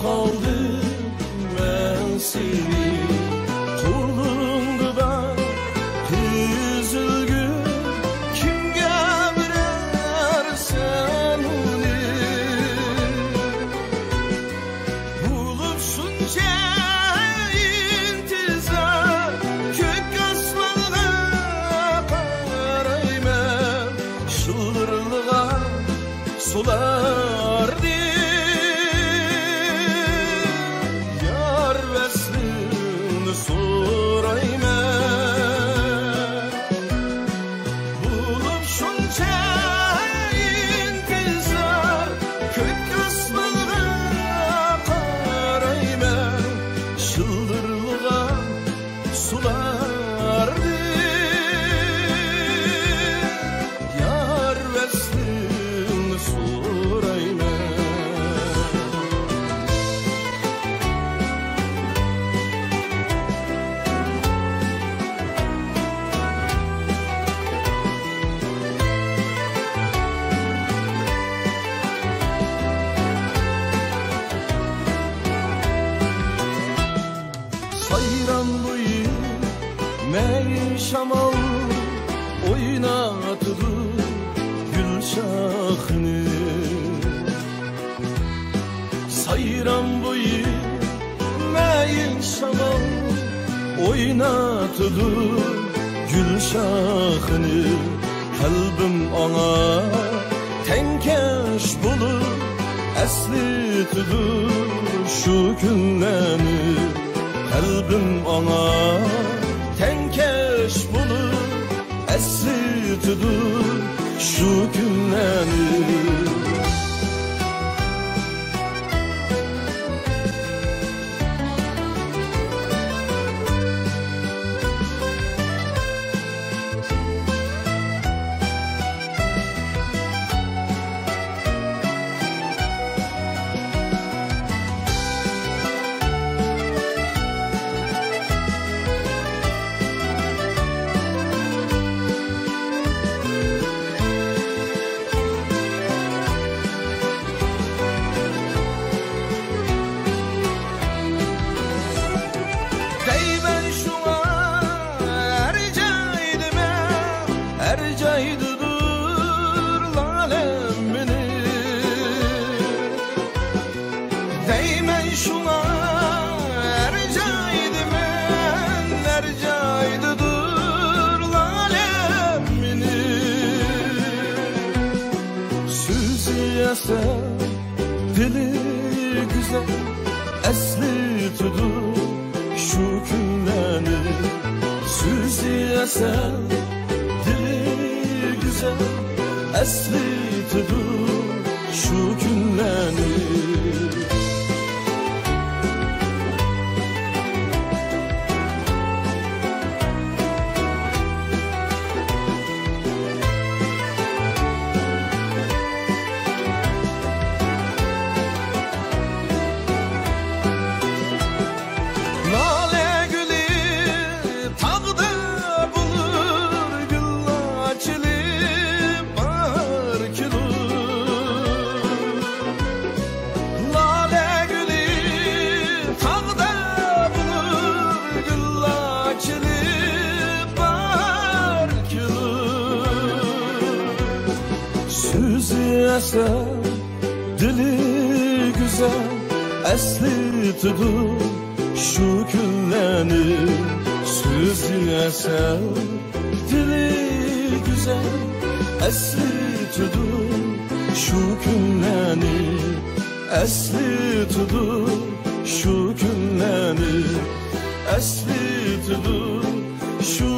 kaldım ben seni kulunda üzülgün kimge verersen onu bulup şunca intizar kök asmalığa karayman şılırlığa sulardı yar veslini sorayman bulup şunca intizar kök asmalığa karayman şılırlığa sulardı yar veslini sorayman sayran boyu meyin şamal oynatıdı gül şahını sayran boyu meyin şamal oynatıdı gül şahını kalbim ona tenkeş bulup eslitidir şu günlerni kalbim ona tenkeş bulup eslitidir şu günlerni Ercaydıdır lalem beni değmen şuna ercaydıdır lalem beni sözü yasa dili güzel eslitidir şu günlerini sözü yasa güzel eslitidir şu günlerini lale gülü tağda bulur gül açılıp bahar gülür lale gülü tağda bulur gül açılıp bahar gülür sözü eser dili güzel eslitidir şu günlerini sözü eser dili güzel eslitidir şu günlerini eslitidir şu günlerini eslitidir şu